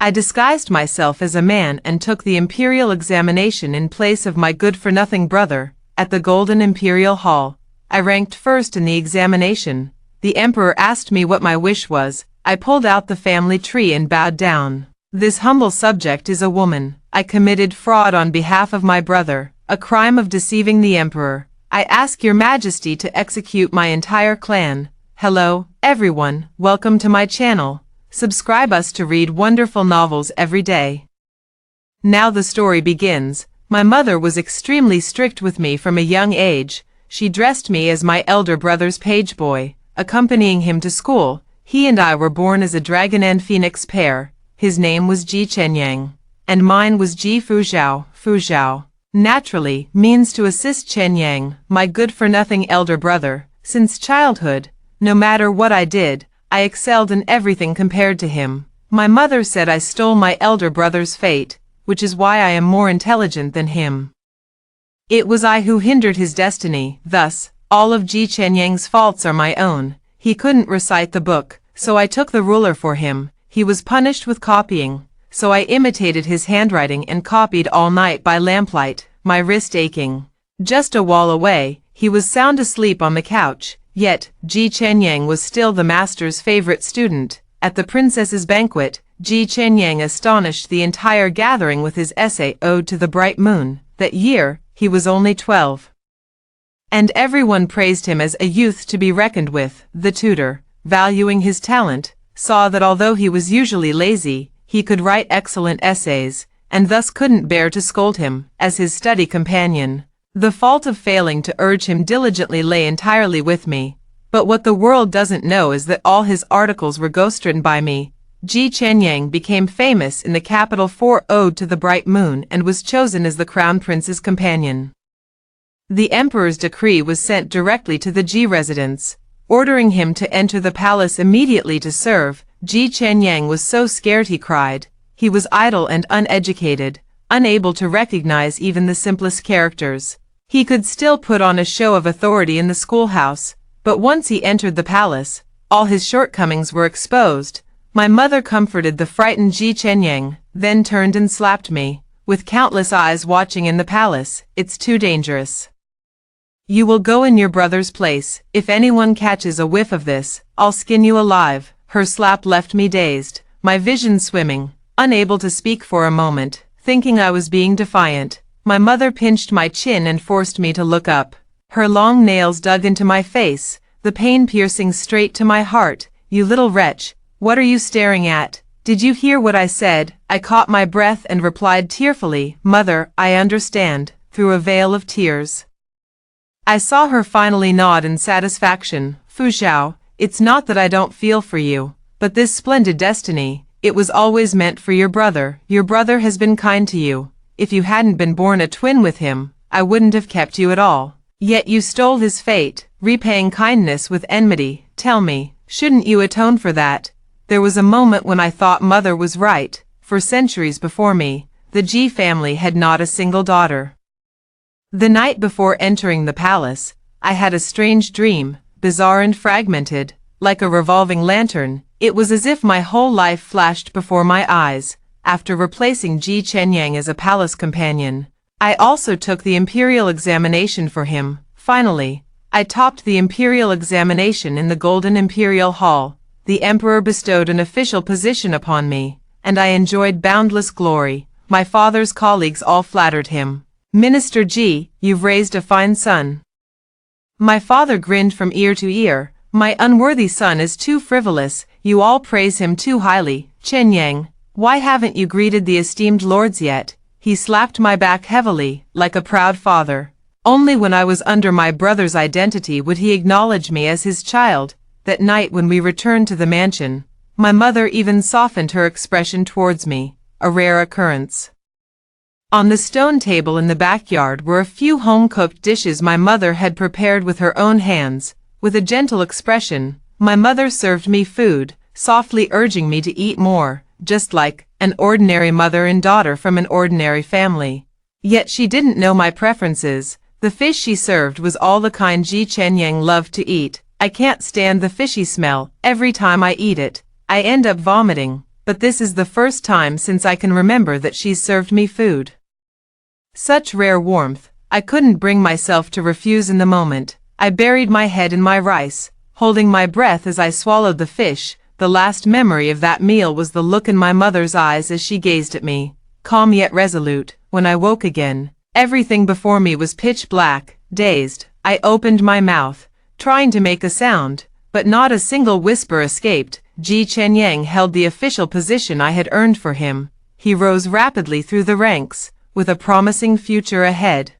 I disguised myself as a man and took the imperial examination in place of my good-for-nothing brother. At the Golden Imperial Hall, I ranked first in the examination. The emperor asked me what my wish was. I pulled out the family tree and bowed down. This humble subject is a woman. I committed fraud on behalf of my brother, a crime of deceiving the emperor. I ask your majesty to execute my entire clan. Hello, everyone, welcome to my channel. Subscribe us to read wonderful novels every day. Now the story begins. My mother was extremely strict with me from a young age. She dressed me as my elder brother's page boy, accompanying him to school. He and I were born as a dragon and phoenix pair. His name was Ji Chenyang, and mine was Ji Fuzhao. Fuzhao naturally means to assist Chenyang, my good-for-nothing elder brother. Since childhood, no matter what I did, I excelled in everything compared to him. My mother said I stole my elder brother's fate, which is why I am more intelligent than him. It was I who hindered his destiny, thus, all of Ji Chenyang's faults are my own. He couldn't recite the book, so I took the ruler for him. He was punished with copying, so I imitated his handwriting and copied all night by lamplight, my wrist aching. Just a wall away, he was sound asleep on the couch. Yet, Ji Chenyang was still the master's favorite student. At the princess's banquet, Ji Chenyang astonished the entire gathering with his essay Ode to the Bright Moon. That year, he was only 12. And everyone praised him as a youth to be reckoned with. The tutor, valuing his talent, saw that although he was usually lazy, he could write excellent essays, and thus couldn't bear to scold him, as his study companion. The fault of failing to urge him diligently lay entirely with me, but what the world doesn't know is that all his articles were ghostwritten by me. Ji Chenyang became famous in the capital for Ode to the Bright Moon and was chosen as the crown prince's companion. The emperor's decree was sent directly to the Ji residence, ordering him to enter the palace immediately to serve. Ji Chenyang was so scared he cried. He was idle and uneducated, unable to recognize even the simplest characters. He could still put on a show of authority in the schoolhouse, but once he entered the palace, all his shortcomings were exposed. My mother comforted the frightened Ji Chenyang, then turned and slapped me, with countless eyes watching in the palace. It's too dangerous. You will go in your brother's place. If anyone catches a whiff of this, I'll skin you alive. Her slap left me dazed, my vision swimming, unable to speak for a moment, thinking I was being defiant. My mother pinched my chin and forced me to look up. Her long nails dug into my face, the pain piercing straight to my heart. You little wretch, what are you staring at? Did you hear what I said? I caught my breath and replied tearfully, Mother, I understand, through a veil of tears. I saw her finally nod in satisfaction. Fuzhao, it's not that I don't feel for you, but this splendid destiny, it was always meant for your brother. Your brother has been kind to you. If you hadn't been born a twin with him, I wouldn't have kept you at all. Yet you stole his fate, repaying kindness with enmity. Tell me, shouldn't you atone for that? There was a moment when I thought Mother was right. For centuries before me, the Ji family had not a single daughter. The night before entering the palace, I had a strange dream, bizarre and fragmented, like a revolving lantern. It was as if my whole life flashed before my eyes. After replacing Ji Chenyang as a palace companion, I also took the imperial examination for him. Finally, I topped the imperial examination in the Golden Imperial Hall. The emperor bestowed an official position upon me, and I enjoyed boundless glory. My father's colleagues all flattered him. Minister Ji, you've raised a fine son. My father grinned from ear to ear. My unworthy son is too frivolous. You all praise him too highly. Chenyang, why haven't you greeted the esteemed lords yet? He slapped my back heavily, like a proud father. Only when I was under my brother's identity would he acknowledge me as his child. That night when we returned to the mansion, my mother even softened her expression towards me, a rare occurrence. On the stone table in the backyard were a few home-cooked dishes my mother had prepared with her own hands. With a gentle expression, my mother served me food, softly urging me to eat more. Just like an ordinary mother and daughter from an ordinary family. Yet she didn't know my preferences. The fish she served was all the kind Ji Chenyang loved to eat. I can't stand the fishy smell. Every time I eat it, I end up vomiting. but this is the first time since I can remember that she's served me food. Such rare warmth, I couldn't bring myself to refuse in the moment. I buried my head in my rice, holding my breath as I swallowed the fish. The last memory of that meal was the look in my mother's eyes as she gazed at me, calm yet resolute. When I woke again, everything before me was pitch black. Dazed, I opened my mouth, trying to make a sound, but not a single whisper escaped. Ji Chenyang held the official position I had earned for him. He rose rapidly through the ranks, with a promising future ahead.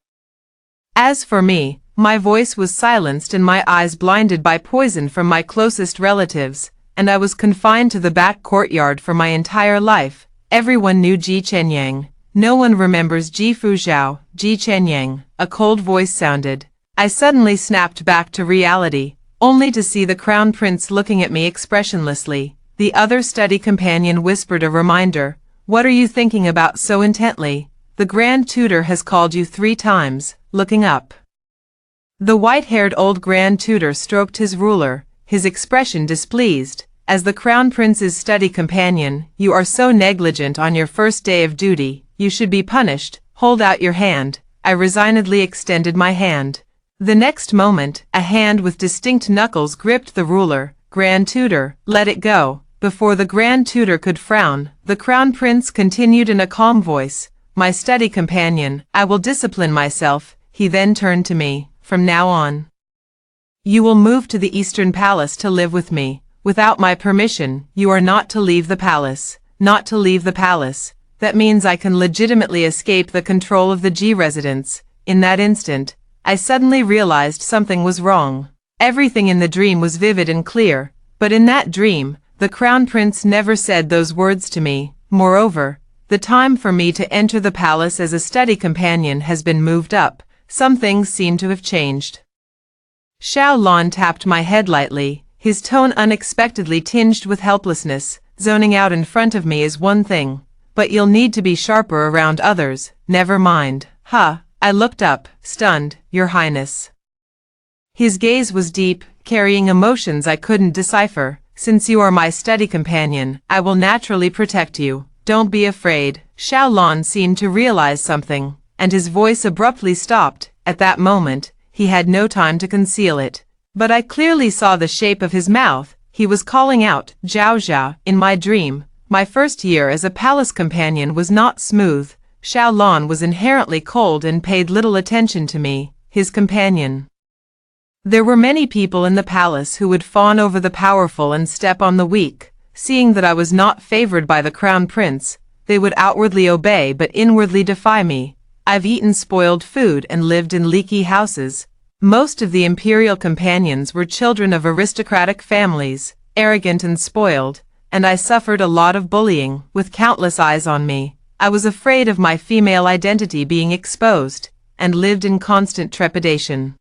As for me, my voice was silenced and my eyes blinded by poison from my closest relatives, and I was confined to the back courtyard for my entire life. Everyone knew Ji Chenyang. No one remembers Ji Fuzhou. Ji Chenyang, a cold voice sounded. I suddenly snapped back to reality, only to see the crown prince looking at me expressionlessly. The other study companion whispered a reminder. What are you thinking about so intently? The Grand Tutor has called you 3 times. Looking up. The white-haired old Grand Tutor stroked his ruler, his expression displeased. As the Crown Prince's study companion, you are so negligent on your first day of duty. You should be punished. Hold out your hand. I resignedly extended my hand. The next moment, a hand with distinct knuckles gripped the ruler. Grand Tutor, let it go. Before the Grand Tutor could frown, the Crown Prince continued in a calm voice. My study companion, I will discipline myself. He then turned to me. From now on, you will move to the Eastern Palace to live with me. Without my permission, you are not to leave the palace. Not to leave the palace. That means I can legitimately escape the control of the Ji residence. In that instant, I suddenly realized something was wrong. Everything in the dream was vivid and clear, but in that dream, the Crown Prince never said those words to me. Moreover, the time for me to enter the palace as a study companion has been moved up. Some things seem to have changed. Xiao Lan tapped my head lightly, his tone unexpectedly tinged with helplessness. Zoning out in front of me is one thing, but you'll need to be sharper around others. Never mind. I looked up, stunned. Your Highness. His gaze was deep, carrying emotions I couldn't decipher. Since you are my study companion, I will naturally protect you. Don't be afraid. Xiao Lan seemed to realize something, and his voice abruptly stopped. At that moment, he had no time to conceal it. But I clearly saw the shape of his mouth. He was calling out, Zhao Zhao. In my dream, my first year as a palace companion was not smooth. Xiao Lan was inherently cold and paid little attention to me, his companion. There were many people in the palace who would fawn over the powerful and step on the weak. Seeing that I was not favored by the Crown Prince, they would outwardly obey but inwardly defy me. I've eaten spoiled food and lived in leaky houses. Most of the imperial companions were children of aristocratic families, arrogant and spoiled, and I suffered a lot of bullying, with countless eyes on me. I was afraid of my female identity being exposed, and lived in constant trepidation.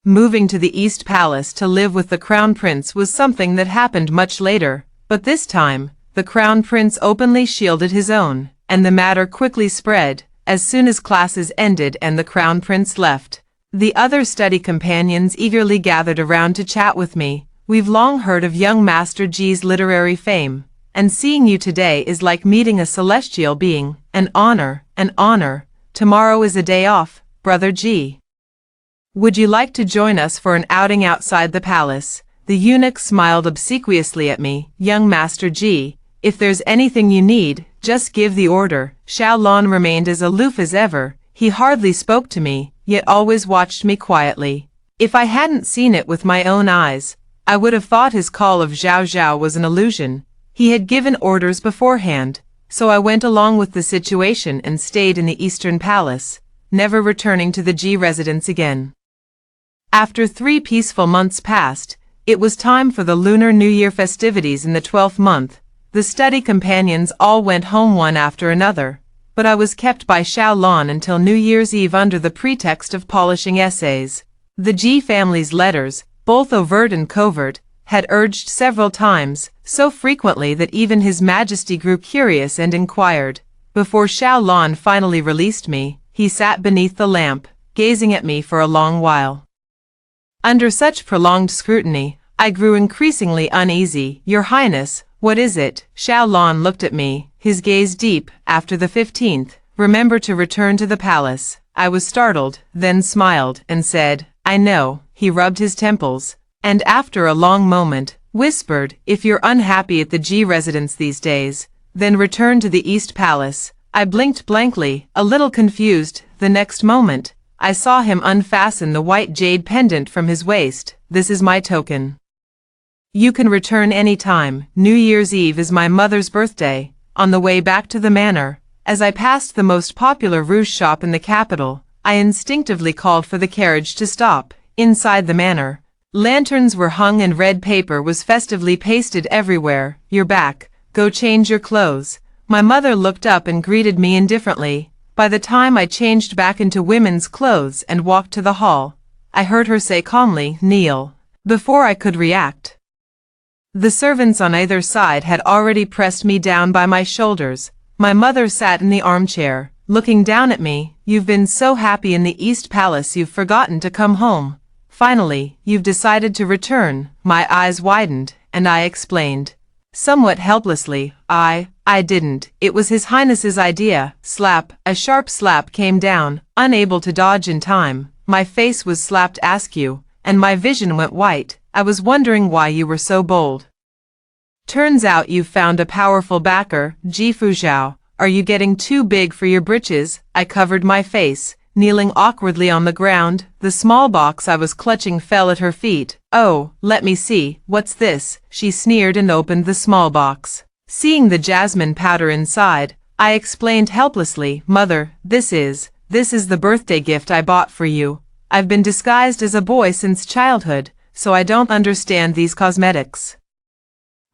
Moving to the East Palace to live with the Crown Prince was something that happened much later, but this time, the Crown Prince openly shielded his own, and the matter quickly spread. As soon as classes ended and the Crown Prince left, the other study companions eagerly gathered around to chat with me. We've long heard of young Master Ji's literary fame, and seeing you today is like meeting a celestial being. An honor, an honor. Tomorrow is a day off, Brother Ji. Would you like to join us for an outing outside the palace? The eunuch smiled obsequiously at me. Young Master Ji, if there's anything you need, just give the order. Xiao Lan remained as aloof as ever. He hardly spoke to me, yet always watched me quietly. If I hadn't seen it with my own eyes, I would have thought his call of Zhao Zhao was an illusion. He had given orders beforehand, so I went along with the situation and stayed in the Eastern Palace, never returning to the Ji residence again. After 3 peaceful months passed, it was time for the Lunar New Year festivities in the 12th month. The study companions all went home one after another, but I was kept by Xiao Lan until New Year's Eve under the pretext of polishing essays. The Ji family's letters, both overt and covert, had urged several times, so frequently that even His Majesty grew curious and inquired. Before Xiao Lan finally released me, he sat beneath the lamp, gazing at me for a long while. Under such prolonged scrutiny, I grew increasingly uneasy. Your Highness, What is it? Xiao Lan looked at me, his gaze deep. After the 15th, remember to return to the palace. I was startled, then smiled, and said, I know. He rubbed his temples, and after a long moment, whispered, if you're unhappy at the G residence these days, then return to the East Palace. I blinked blankly, a little confused. The next moment, I saw him unfasten the white jade pendant from his waist. This is my token. You can return any time. New Year's Eve is my mother's birthday. On the way back to the manor, as I passed the most popular rouge shop in the capital, I instinctively called for the carriage to stop. Inside the manor, lanterns were hung and red paper was festively pasted everywhere. You're back. Go change your clothes. My mother looked up and greeted me indifferently. By the time I changed back into women's clothes and walked to the hall, I heard her say calmly, kneel. Before I could react, the servants on either side had already pressed me down by my shoulders. My mother sat in the armchair, looking down at me. You've been so happy in the East Palace you've forgotten to come home. Finally, you've decided to return. My eyes widened, and I explained, somewhat helplessly, I didn't. It was His Highness's idea. Slap. A sharp slap came down. Unable to dodge in time, my face was slapped askew, and my vision went white. I was wondering why you were so bold. Turns out you've found a powerful backer, Ji Fuzhao. Are you getting too big for your britches? I covered my face, kneeling awkwardly on the ground. The small box I was clutching fell at her feet. Oh, let me see, what's this? She sneered and opened the small box. Seeing the jasmine powder inside, I explained helplessly, Mother, this is the birthday gift I bought for you. I've been disguised as a boy since childhood, so I don't understand these cosmetics.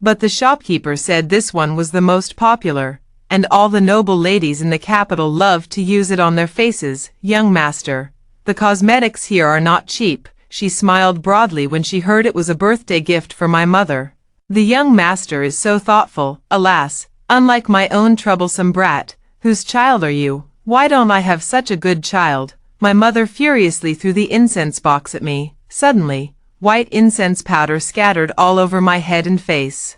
But the shopkeeper said this one was the most popular, and all the noble ladies in the capital loved to use it on their faces. Young master, the cosmetics here are not cheap. She smiled broadly when she heard it was a birthday gift for my mother. The young master is so thoughtful. Alas, unlike my own troublesome brat. Whose child are you? Why don't I have such a good child? My mother furiously threw the incense box at me. Suddenly, white incense powder scattered all over my head and face.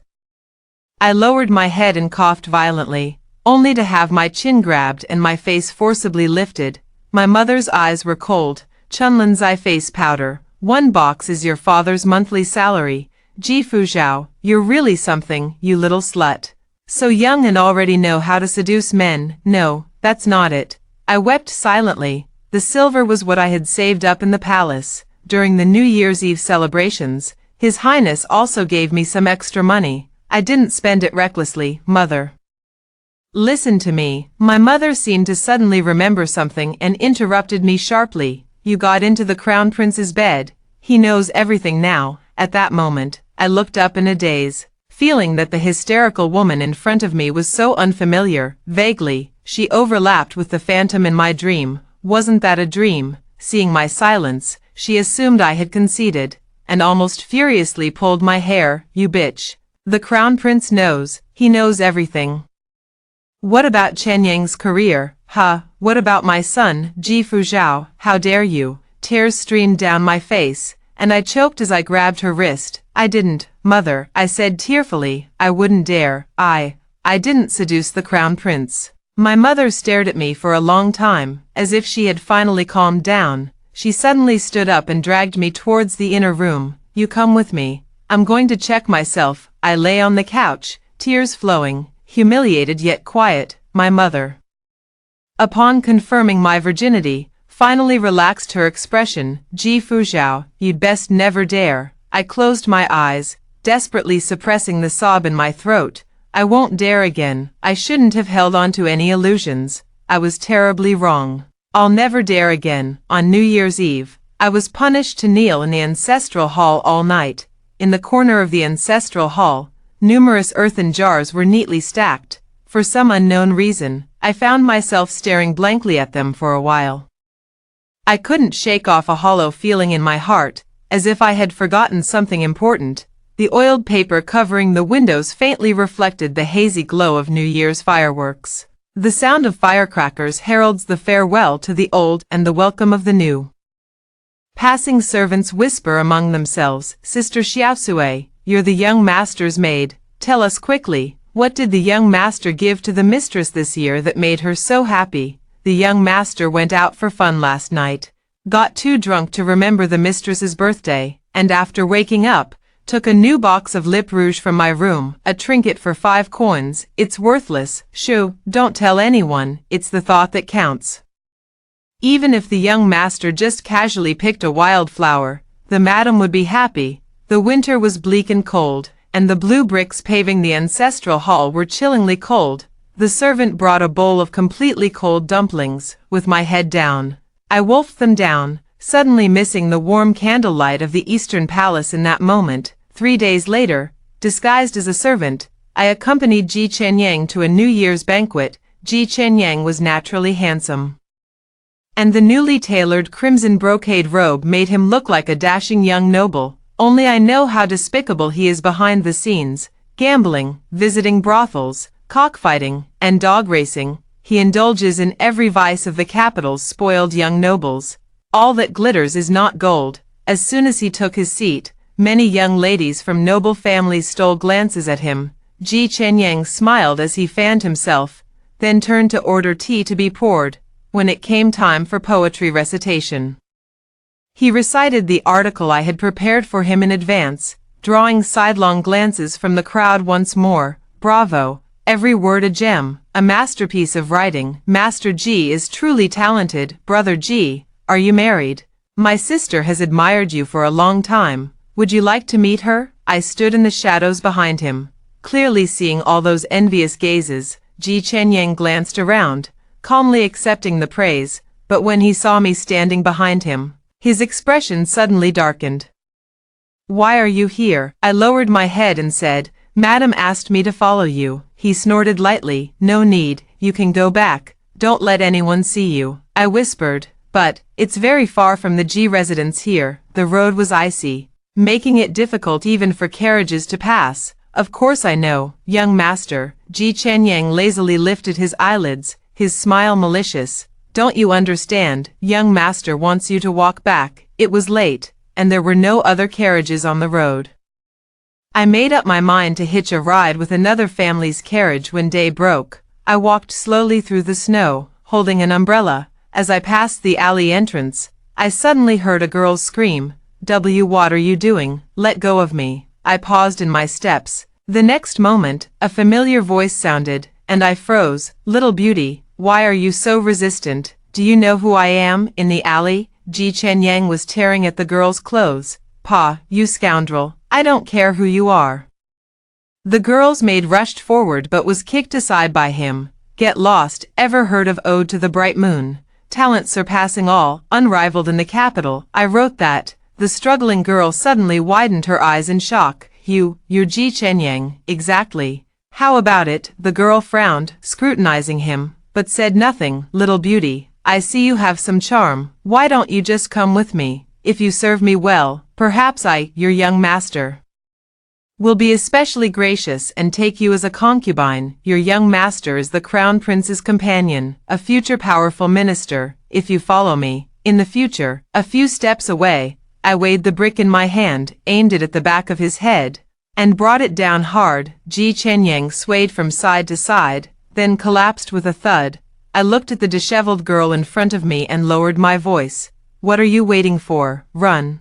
I lowered my head and coughed violently, only to have my chin grabbed and my face forcibly lifted. My mother's eyes were cold. Chunlin's eye face powder. 1 box is your father's monthly salary. Ji Fuzhao, you're really something, you little slut. So young and already know how to seduce men. No, that's not it. I wept silently. The silver was what I had saved up in the palace. During the New Year's Eve celebrations, His Highness also gave me some extra money. I didn't spend it recklessly, Mother. Listen to me. My mother seemed to suddenly remember something and interrupted me sharply. You got into the Crown Prince's bed. He knows everything now. At that moment, I looked up in a daze, feeling that the hysterical woman in front of me was so unfamiliar. Vaguely, she overlapped with the phantom in my dream. Wasn't that a dream? Seeing my silence, she assumed I had conceded, and almost furiously pulled my hair. You bitch. The Crown Prince knows. He knows everything. What about Chen Yang's career? What about my son, Ji Fuzhao? How dare you? Tears streamed down my face, and I choked as I grabbed her wrist. I didn't, Mother, I said tearfully. I wouldn't dare. I didn't seduce the Crown Prince. My mother stared at me for a long time, as if she had finally calmed down. She suddenly stood up and dragged me towards the inner room. You come with me. I'm going to check myself. I lay on the couch, tears flowing, humiliated yet quiet. My mother, upon confirming my virginity, finally relaxed her expression. Ji Fuzhao, you'd best never dare. I closed my eyes, desperately suppressing the sob in my throat. I won't dare again. I shouldn't have held on to any illusions. I was terribly wrong. I'll never dare again. On New Year's Eve, I was punished to kneel in the ancestral hall all night. In the corner of the ancestral hall, numerous earthen jars were neatly stacked. For some unknown reason, I found myself staring blankly at them for a while. I couldn't shake off a hollow feeling in my heart, as if I had forgotten something important. The oiled paper covering the windows faintly reflected the hazy glow of New Year's fireworks. The sound of firecrackers heralds the farewell to the old and the welcome of the new. Passing servants whisper among themselves, Sister Xiaosui, you're the young master's maid. tell us quickly, what did the young master give to the mistress this year that made her so happy? The young master went out for fun last night, got too drunk to remember the mistress's birthday, and after waking up, took a new box of lip rouge from my room, a trinket for 5 coins, it's worthless, shoo, don't tell anyone, it's the thought that counts. Even if the young master just casually picked a wildflower, the madam would be happy. The winter was bleak and cold, and the blue bricks paving the ancestral hall were chillingly cold. The servant brought a bowl of completely cold dumplings, with my head down. I wolfed them down, suddenly missing the warm candlelight of the Eastern Palace in that moment. 3 days later, disguised as a servant, I accompanied Ji Chenyang to a New Year's banquet. Ji Chenyang was naturally handsome, and the newly tailored crimson brocade robe made him look like a dashing young noble. Only I know how despicable he is behind the scenes, gambling, visiting brothels, cockfighting, and dog racing. He indulges in every vice of the capital's spoiled young nobles. All that glitters is not gold. As soon as he took his seat, many young ladies from noble families stole glances at him. Ji Chenyang smiled as he fanned himself, then turned to order tea to be poured. When it came time for poetry recitation, he recited the article I had prepared for him in advance, drawing sidelong glances from the crowd once more. Bravo! Every word a gem, a masterpiece of writing. Master Ji is truly talented. Brother Ji, are you married? My sister has admired you for a long time. Would you like to meet her? I stood in the shadows behind him, clearly seeing all those envious gazes. Ji Chenyang glanced around, calmly accepting the praise, but when he saw me standing behind him, his expression suddenly darkened. Why are you here? I lowered my head and said, Madam asked me to follow you. He snorted lightly. No need, you can go back. Don't let anyone see you. I whispered, but it's very far from the Ji residence here. The road was icy, making it difficult even for carriages to pass. Of course I know, young master. Ji Chenyang lazily lifted his eyelids, his smile malicious. Don't you understand? Young master wants you to walk back. It was late, and there were no other carriages on the road. I made up my mind to hitch a ride with another family's carriage when day broke. I walked slowly through the snow, holding an umbrella. As I passed the alley entrance, I suddenly heard a girl's scream. What are you doing? Let go of me. I paused in my steps. The next moment, a familiar voice sounded, and I froze. Little beauty, why are you so resistant? Do you know who I am? In the alley, Ji Chenyang was tearing at the girl's clothes. Pa, you scoundrel, I don't care who you are. The girl's maid rushed forward but was kicked aside by him. Get lost. Ever heard of Ode to the Bright Moon? Talent surpassing all, unrivaled in the capital. I wrote that. The struggling girl suddenly widened her eyes in shock. You're Ji Chenyang. Exactly. How about it? The girl frowned, scrutinizing him, but said nothing. Little beauty, I see you have some charm. Why don't you just come with me? If you serve me well, perhaps your young master, will be especially gracious and take you as a concubine. Your young master is the crown prince's companion, a future powerful minister. If you follow me, in the future, a few steps away, I weighed the brick in my hand, aimed it at the back of his head, and brought it down hard. Ji Chenyang swayed from side to side, then collapsed with a thud. I looked at the disheveled girl in front of me and lowered my voice. What are you waiting for? Run.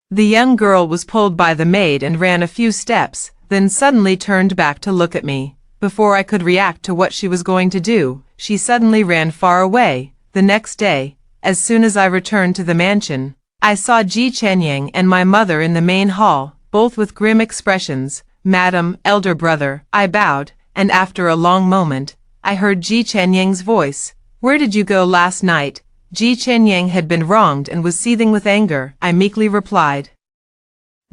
The young girl was pulled by the maid and ran a few steps, then suddenly turned back to look at me. Before I could react to what she was going to do, she suddenly ran far away. The next day, as soon as I returned to the mansion, I saw Ji Chenyang and my mother in the main hall, both with grim expressions. Madam, elder brother, I bowed, and after a long moment, I heard Ji Chenyang's voice. Where did you go last night? Ji Chenyang had been wronged and was seething with anger. I meekly replied,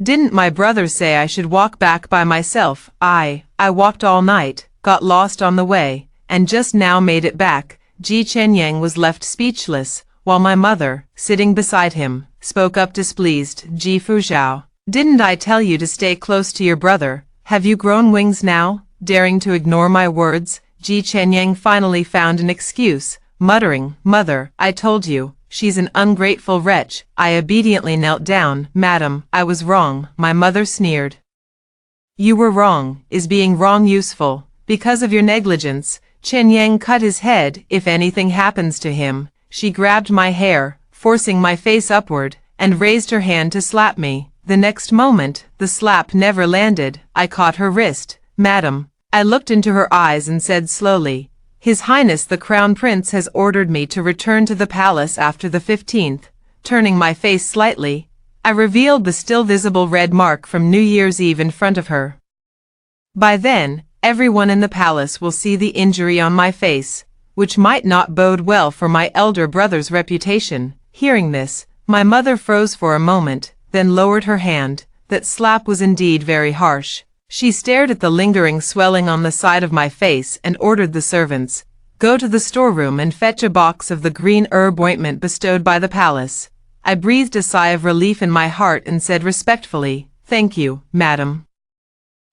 didn't my brother say I should walk back by myself? I walked all night, got lost on the way, and just now made it back. Ji Chenyang was left speechless, while my mother, sitting beside him, spoke up displeased. Ji Fuzhao, didn't I tell you to stay close to your brother? Have you grown wings now? Daring to ignore my words, Ji Chenyang finally found an excuse, muttering, Mother, I told you, she's an ungrateful wretch. I obediently knelt down. Madam, I was wrong, my mother sneered. You were wrong. Is being wrong useful? Because of your negligence, Chen Yang cut his head. If anything happens to him, she grabbed my hair, forcing my face upward, and raised her hand to slap me. The next moment, the slap never landed. I caught her wrist. Madam. I looked into her eyes and said slowly, His Highness the Crown Prince has ordered me to return to the palace after the 15th. Turning my face slightly, I revealed the still visible red mark from New Year's Eve in front of her. By then, everyone in the palace will see the injury on my face, which might not bode well for my elder brother's reputation. Hearing this, my mother froze for a moment, then lowered her hand. That slap was indeed very harsh. She stared at the lingering swelling on the side of my face and ordered the servants, Go to the storeroom and fetch a box of the green herb ointment bestowed by the palace. I breathed a sigh of relief in my heart and said respectfully, Thank you, madam.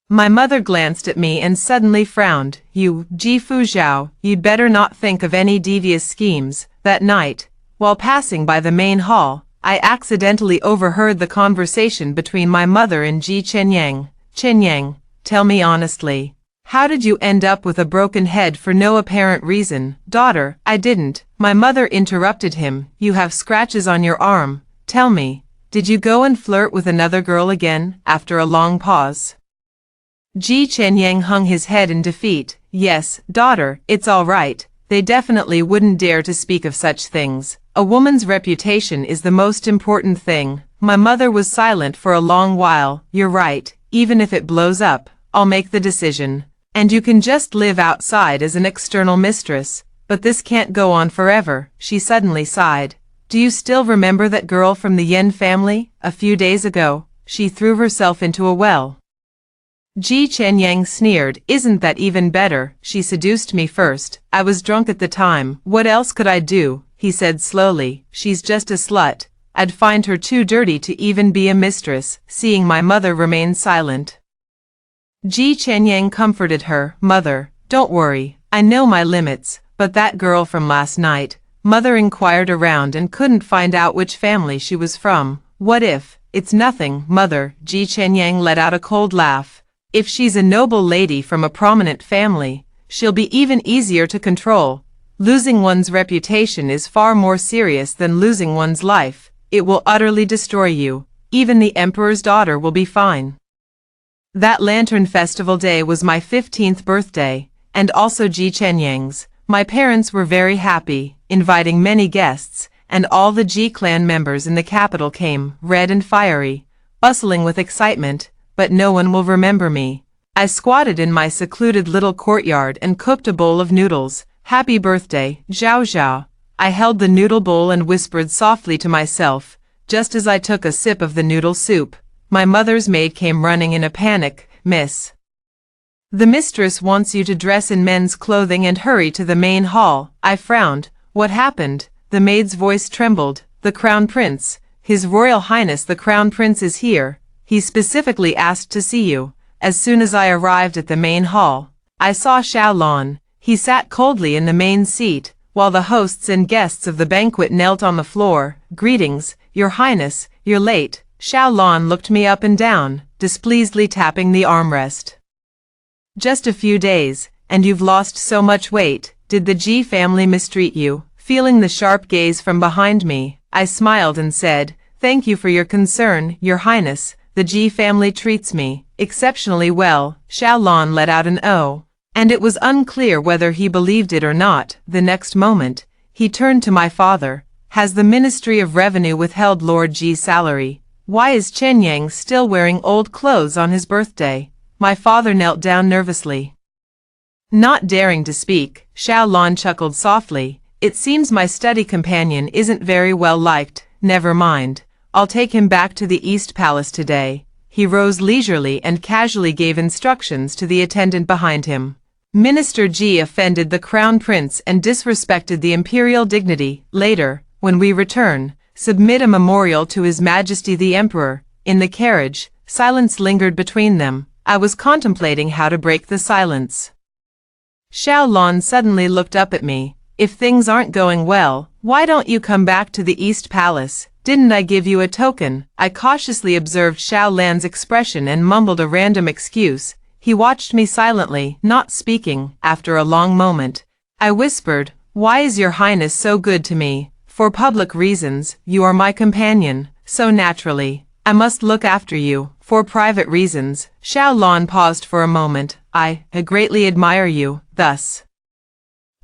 My mother glanced at me and suddenly frowned. You, Ji Fuzhou, you'd better not think of any devious schemes. That night, while passing by the main hall, I accidentally overheard the conversation between my mother and Ji Chenyang. Chenyang, tell me honestly, how did you end up with a broken head for no apparent reason? Daughter, I didn't. My mother interrupted him. You have scratches on your arm. Tell me, did you go and flirt with another girl again? After a long pause, Ji Chenyang hung his head in defeat. Yes, daughter, it's all right. They definitely wouldn't dare to speak of such things. A woman's reputation is the most important thing. My mother was silent for a long while. You're right. Even if it blows up, I'll make the decision. And you can just live outside as an external mistress. But this can't go on forever. She suddenly sighed. Do you still remember that girl from the Yen family? A few days ago, she threw herself into a well. Ji Chenyang sneered. Isn't that even better? She seduced me first. I was drunk at the time. What else could I do? He said slowly. She's just a slut. I'd find her too dirty to even be a mistress. Seeing my mother remain silent, Ji Chenyang comforted her. Mother, don't worry. I know my limits. But that girl from last night, Mother inquired around and couldn't find out which family she was from. What if? It's nothing, Mother. Ji Chenyang let out a cold laugh. If she's a noble lady from a prominent family, she'll be even easier to control. Losing one's reputation is far more serious than losing one's life. It will utterly destroy you. Even the emperor's daughter will be fine. That lantern festival day was my 15th birthday, and also Ji Chenyang's. My parents were very happy, inviting many guests, and all the Ji clan members in the capital came, red and fiery, bustling with excitement. But no one will remember me. I squatted in my secluded little courtyard and cooked a bowl of noodles. Happy birthday, Zhao Zhao. I held the noodle bowl and whispered softly to myself. Just as I took a sip of the noodle soup, my mother's maid came running in a panic. Miss, the mistress wants you to dress in men's clothing and hurry to the main hall. I frowned. What happened? The maid's voice trembled. The Crown Prince, His Royal Highness the Crown Prince is here. He specifically asked to see you. As soon as I arrived at the main hall, I saw Xiaolon. He sat coldly in the main seat, while the hosts and guests of the banquet knelt on the floor. Greetings, Your Highness, you're late. Xiaolon looked me up and down, displeasedly tapping the armrest. Just a few days, and you've lost so much weight. Did the Ji family mistreat you? Feeling the sharp gaze from behind me, I smiled and said, Thank you for your concern, Your Highness. The Ji family treats me exceptionally well. Xiaolon let out an "oh," and it was unclear whether he believed it or not. The next moment, he turned to my father. Has the Ministry of Revenue withheld Lord Ji's salary? Why is Chenyang still wearing old clothes on his birthday? My father knelt down nervously. Not daring to speak, Xiaolon chuckled softly. It seems my study companion isn't very well liked. Never mind. I'll take him back to the East Palace today. He rose leisurely and casually gave instructions to the attendant behind him. Minister Ji offended the Crown Prince and disrespected the imperial dignity. Later, when we return, submit a memorial to His Majesty the Emperor. In the carriage, silence lingered between them. I was contemplating how to break the silence. Xiaolon suddenly looked up at me. If things aren't going well, why don't you come back to the East Palace? Didn't I give you a token? I cautiously observed Xiao Lan's expression and mumbled a random excuse. He watched me silently, not speaking. After a long moment, I whispered, "Why is your highness so good to me?" "For public reasons. You are my companion, so naturally, I must look after you. For private reasons." Xiao Lan paused for a moment. I greatly admire you, thus.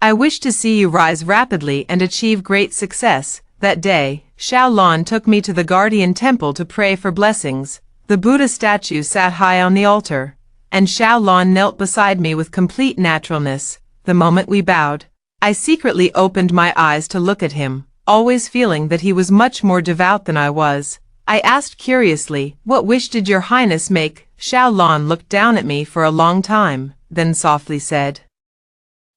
I wish to see you rise rapidly and achieve great success. That day, Xiao Lan took me to the Guardian Temple to pray for blessings. The Buddha statue sat high on the altar, and Xiao Lan knelt beside me with complete naturalness. The moment we bowed, I secretly opened my eyes to look at him, always feeling that he was much more devout than I was. I asked curiously, "What wish did your highness make?" Xiao Lan looked down at me for a long time, then softly said,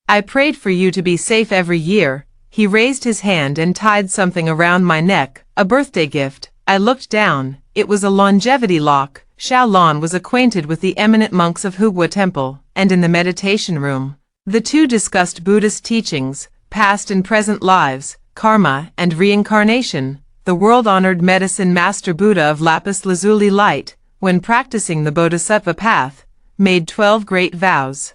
"I prayed for you to be safe every year." He raised his hand and tied something around my neck, a birthday gift. I looked down. It was a longevity lock. Xiao Lan was acquainted with the eminent monks of Hugua Temple, and in the meditation room, the two discussed Buddhist teachings, past and present lives, karma, and reincarnation. The world-honored medicine master Buddha of lapis lazuli light, when practicing the Bodhisattva path, made 12 great vows,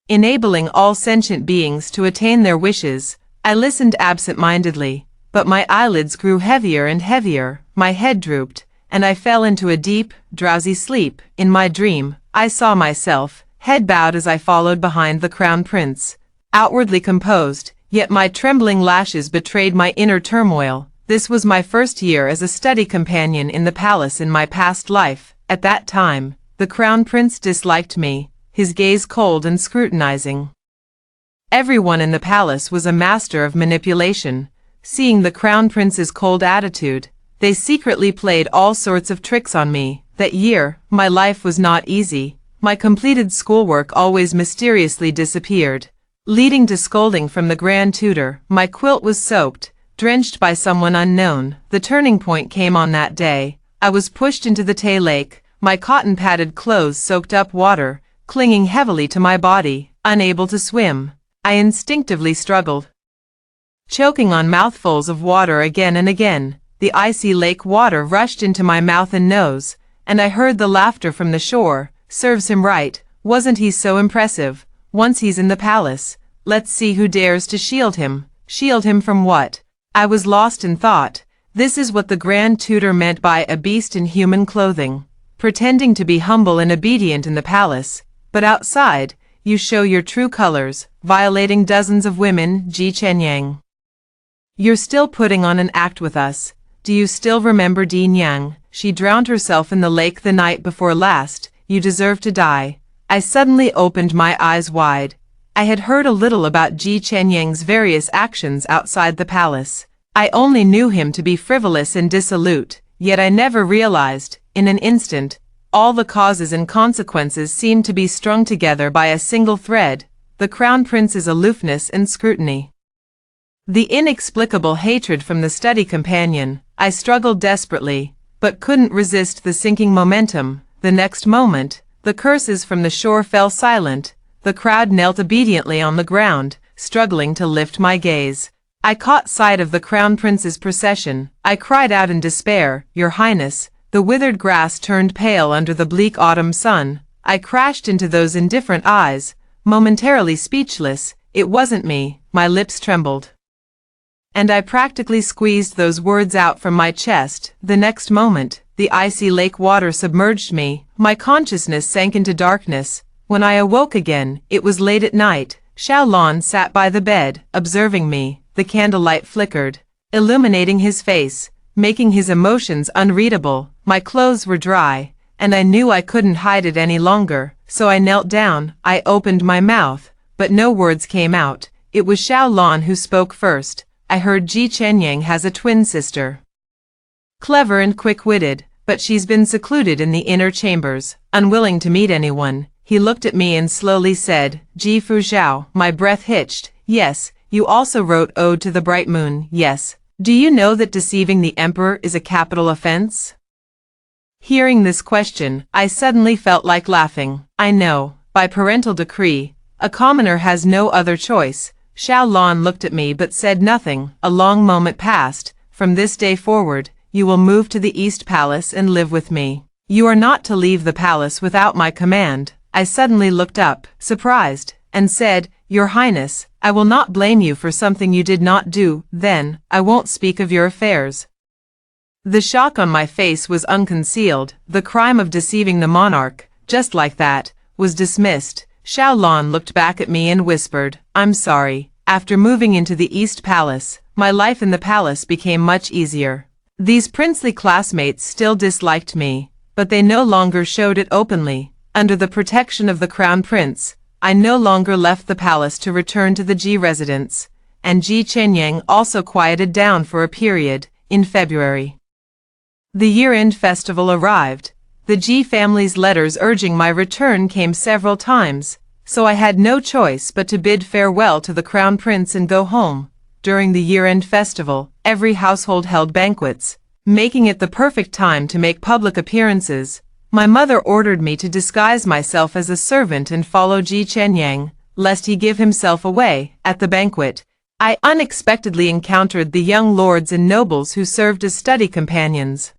enabling all sentient beings to attain their wishes. I listened absent-mindedly, but my eyelids grew heavier and heavier, my head drooped, and I fell into a deep, drowsy sleep. In my dream, I saw myself, head bowed as I followed behind the crown prince, outwardly composed, yet my trembling lashes betrayed my inner turmoil. This was my first year as a study companion in the palace in my past life. At that time, the crown prince disliked me, his gaze cold and scrutinizing. Everyone in the palace was a master of manipulation. Seeing the crown prince's cold attitude, they secretly played all sorts of tricks on me. That year, my life was not easy. My completed schoolwork always mysteriously disappeared, leading to scolding from the grand tutor. My quilt was soaked, drenched by someone unknown. The turning point came on that day. I was pushed into the Tay Lake, my cotton-padded clothes soaked up water, clinging heavily to my body, unable to swim. I instinctively struggled, choking on mouthfuls of water again and again. The icy lake water rushed into my mouth and nose, and I heard the laughter from the shore. Serves him right, wasn't he so impressive? Once he's in the palace, let's see who dares to shield him. Shield him from what? I was lost in thought. This is what the grand tutor meant by a beast in human clothing, pretending to be humble and obedient in the palace, but outside, you show your true colors, violating dozens of women. Ji Chenyang, you're still putting on an act with us. Do you still remember Di Nyang? She drowned herself in the lake the night before last. You deserve to die. I suddenly opened my eyes wide. I had heard a little about Ji Chenyang's various actions outside the palace. I only knew him to be frivolous and dissolute, yet I never realized, in an instant, all the causes and consequences seemed to be strung together by a single thread: the crown prince's aloofness and scrutiny, the inexplicable hatred from the study companion. I struggled desperately, but couldn't resist the sinking momentum. The next moment, the curses from the shore fell silent. The crowd knelt obediently on the ground, struggling to lift my gaze. I caught sight of the crown prince's procession. I cried out in despair, "Your Highness!" The withered grass turned pale under the bleak autumn sun. I crashed into those indifferent eyes, momentarily speechless. It wasn't me. My lips trembled, and I practically squeezed those words out from my chest. The next moment, the icy lake water submerged me. My consciousness sank into darkness. When I awoke again, it was late at night. Xiao Lan sat by the bed, observing me. The candlelight flickered, illuminating his face, making his emotions unreadable. My clothes were dry, and I knew I couldn't hide it any longer, so I knelt down. I opened my mouth, but no words came out. It was Xiao Lan who spoke first. "I heard Ji Chenyang has a twin sister. Clever and quick-witted, but she's been secluded in the inner chambers, unwilling to meet anyone." He looked at me and slowly said, "Ji Fuzhao." My breath hitched. "Yes, you also wrote Ode to the Bright Moon." "Yes. Do you know that deceiving the emperor is a capital offense?" Hearing this question, I suddenly felt like laughing. "I know. By parental decree, a commoner has no other choice." Xiao Lan looked at me but said nothing. A long moment passed. from this day forward, you will move to the East Palace and live with me. You are not to leave the palace without my command." I suddenly looked up, surprised, and said, "Your Highness, I will not blame you for something you did not do, then, I won't speak of your affairs." The shock on my face was unconcealed. The crime of deceiving the monarch, just like that, was dismissed. Xiaolon looked back at me and whispered, "I'm sorry." After moving into the East Palace, my life in the palace became much easier. These princely classmates still disliked me, but they no longer showed it openly. Under the protection of the crown prince, I no longer left the palace to return to the Ji residence, and Ji Chenyang also quieted down for a period. In February, the year-end festival arrived. The Ji family's letters urging my return came several times, so I had no choice but to bid farewell to the crown prince and go home. During the year-end festival, every household held banquets, making it the perfect time to make public appearances. My mother ordered me to disguise myself as a servant and follow Ji Chenyang, lest he give himself away. At the banquet, I unexpectedly encountered the young lords and nobles who served as study companions.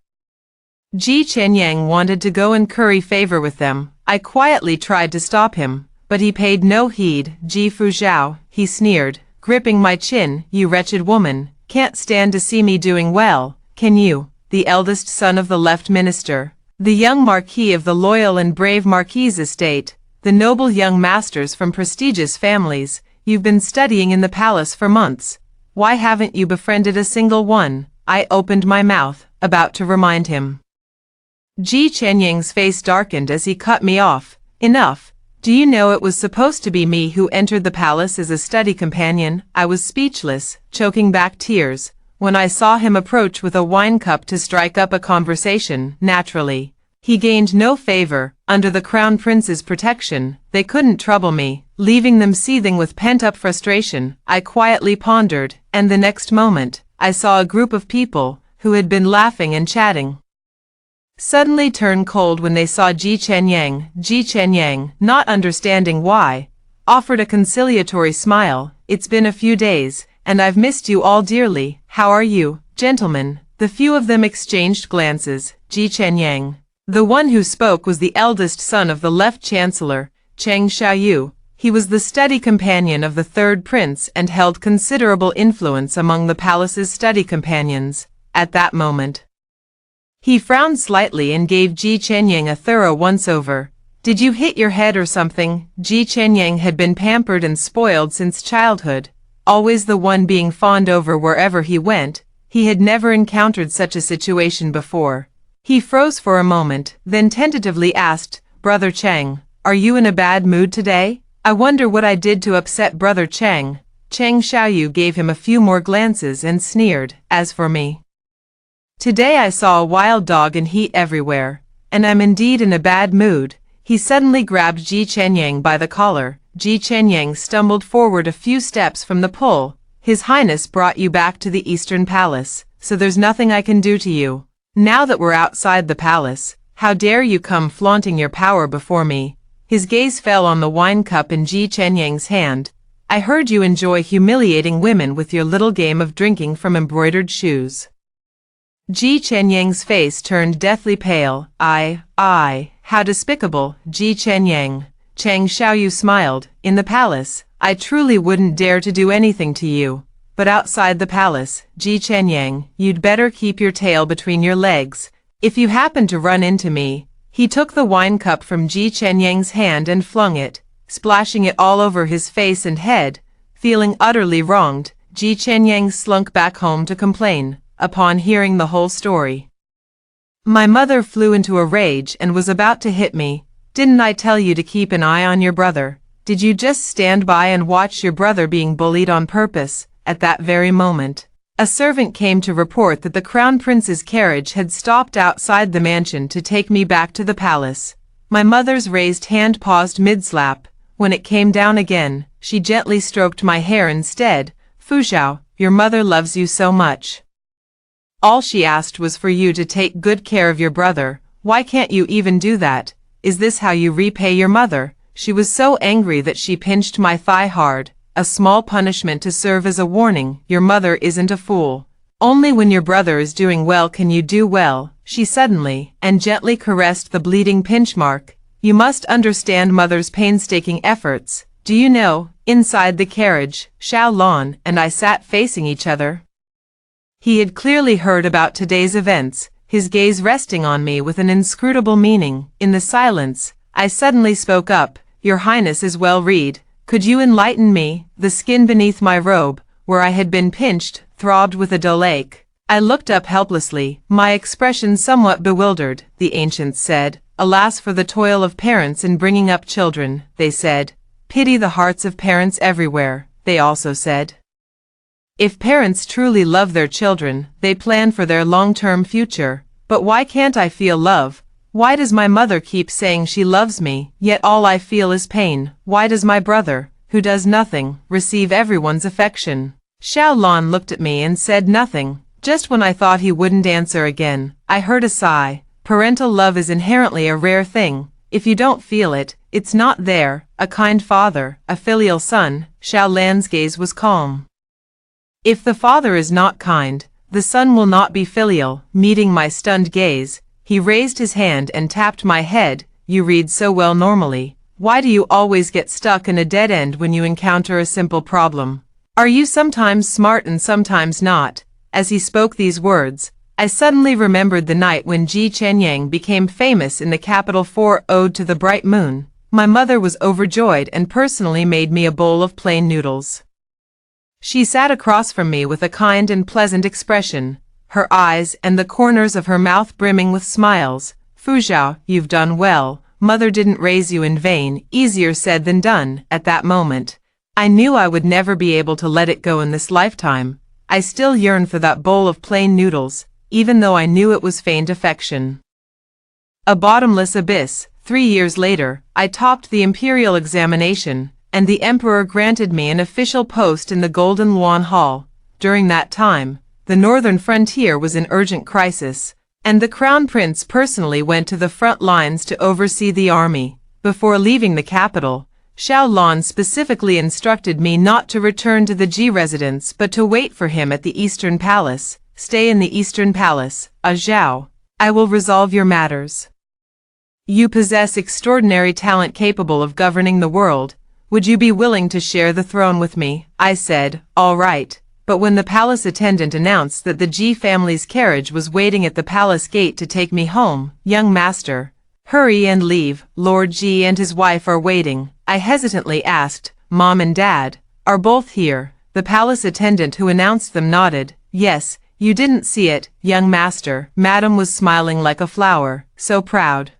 Ji Chenyang wanted to go and curry favor with them. I quietly tried to stop him, but he paid no heed. "Ji Fuzhao," he sneered, gripping my chin, "you wretched woman, can't stand to see me doing well, can you?" The eldest son of the left minister, the young marquis of the loyal and brave marquis estate, the noble young masters from prestigious families, you've been studying in the palace for months. Why haven't you befriended a single one? I opened my mouth, about to remind him. Ji Chenyang's face darkened as he cut me off. "Enough. Do you know it was supposed to be me who entered the palace as a study companion?" I was speechless, choking back tears, when I saw him approach with a wine cup to strike up a conversation. Naturally, he gained no favor. Under the crown prince's protection, they couldn't trouble me, leaving them seething with pent-up frustration. I quietly pondered, and the next moment, I saw a group of people, who had been laughing and chatting, suddenly turn cold when they saw Ji Chenyang. Ji Chenyang, not understanding why, offered a conciliatory smile. "It's been a few days, and I've missed you all dearly. How are you, gentlemen?" The few of them exchanged glances. Ji Chenyang, the one who spoke, was the eldest son of the left chancellor, Cheng Xiaoyu. He was the study companion of the third prince and held considerable influence among the palace's study companions. At that moment, he frowned slightly and gave Ji Chenyang a thorough once-over. "Did you hit your head or something?" Ji Chenyang had been pampered and spoiled since childhood, always the one being fawned over wherever he went. He had never encountered such a situation before. He froze for a moment, then tentatively asked, "Brother Cheng, are you in a bad mood today? I wonder what I did to upset Brother Cheng." Cheng Xiaoyu gave him a few more glances and sneered. "As for me, today I saw a wild dog and heat everywhere, and I'm indeed in a bad mood." He suddenly grabbed Ji Chenyang by the collar. Ji Chenyang stumbled forward a few steps from the pull. "His Highness brought you back to the Eastern Palace, so there's nothing I can do to you. Now that we're outside the palace, how dare you come flaunting your power before me?" His gaze fell on the wine cup in Ji Chenyang's hand. "I heard you enjoy humiliating women with your little game of drinking from embroidered shoes." Ji Chenyang's face turned deathly pale. I, how despicable." "Ji Chenyang," Cheng Xiaoyu smiled, "in the palace, I truly wouldn't dare to do anything to you. But outside the palace, Ji Chenyang, you'd better keep your tail between your legs. If you happen to run into me." He took the wine cup from Ji Chenyang's hand and flung it, splashing it all over his face and head. Feeling utterly wronged, Ji Chenyang slunk back home to complain. Upon hearing the whole story, my mother flew into a rage and was about to hit me. "Didn't I tell you to keep an eye on your brother? Did you just stand by and watch your brother being bullied on purpose?" At that very moment, a servant came to report that the crown prince's carriage had stopped outside the mansion to take me back to the palace. My mother's raised hand paused mid-slap. When it came down again, she gently stroked my hair instead. "Fuzhao, your mother loves you so much. All she asked was for you to take good care of your brother. Why can't you even do that? Is this how you repay your mother?" She was so angry that she pinched my thigh hard, a small punishment to serve as a warning. "Your mother isn't a fool. Only when your brother is doing well can you do well, she suddenly and gently caressed the bleeding pinch mark. You must understand mother's painstaking efforts. Do you know, inside the carriage, Xiao Lan and I sat facing each other. He had clearly heard about today's events, his gaze resting on me with an inscrutable meaning. In the silence, I suddenly spoke up. Your Highness is well read. Could you enlighten me? The skin beneath my robe, where I had been pinched, throbbed with a dull ache. I looked up helplessly, my expression somewhat bewildered. The ancients said, "Alas for the toil of parents in bringing up children," they said. "Pity the hearts of parents everywhere," they also said. If parents truly love their children, they plan for their long-term future. But why can't I feel love? Why does my mother keep saying she loves me, yet all I feel is pain? Why does my brother, who does nothing, receive everyone's affection? Xiao Lan looked at me and said nothing. Just when I thought he wouldn't answer again, I heard a sigh. Parental love is inherently a rare thing. If you don't feel it, it's not there. A kind father, a filial son. Xiao Lan's gaze was calm. If the father is not kind, the son will not be filial. Meeting my stunned gaze, he raised his hand and tapped my head. You read so well normally. Why do you always get stuck in a dead end when you encounter a simple problem? Are you sometimes smart and sometimes not? As he spoke these words, I suddenly remembered the night when Ji Chenyang became famous in the capital for Ode to the Bright Moon. My mother was overjoyed and personally made me a bowl of plain noodles. She sat across from me with a kind and pleasant expression, her eyes and the corners of her mouth brimming with smiles. Fuzhao, you've done well. Mother didn't raise you in vain. Easier said than done. At that moment, I knew I would never be able to let it go in this lifetime. I still yearned for that bowl of plain noodles, even though I knew it was feigned affection. A bottomless abyss. 3 years later, I topped the imperial examination, and the emperor granted me an official post in the Golden Luan Hall. During that time, the northern frontier was in urgent crisis, and the crown prince personally went to the front lines to oversee the army. Before leaving the capital, Xiao Lan specifically instructed me not to return to the Ji residence but to wait for him at the Eastern Palace. Stay in the Eastern Palace, Zhao. I will resolve your matters. You possess extraordinary talent capable of governing the world. Would you be willing to share the throne with me? I said, all right. But when the palace attendant announced that the Ji family's carriage was waiting at the palace gate to take me home, young master, hurry and leave. Lord Ji and his wife are waiting. I hesitantly asked, Mom and Dad, are both here? The palace attendant who announced them nodded. Yes, you didn't see it, young master. Madam was smiling like a flower, so proud.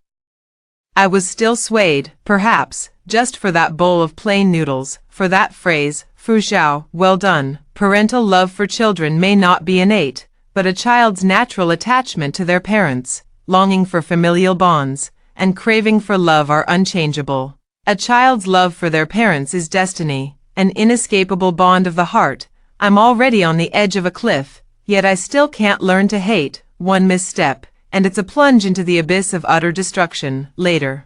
I was still swayed, perhaps, just for that bowl of plain noodles, for that phrase, Fuzhao, well done. Parental love for children may not be innate, but a child's natural attachment to their parents, longing for familial bonds, and craving for love are unchangeable. A child's love for their parents is destiny, an inescapable bond of the heart. I'm already on the edge of a cliff, yet I still can't learn to hate. One misstep, and it's a plunge into the abyss of utter destruction. Later,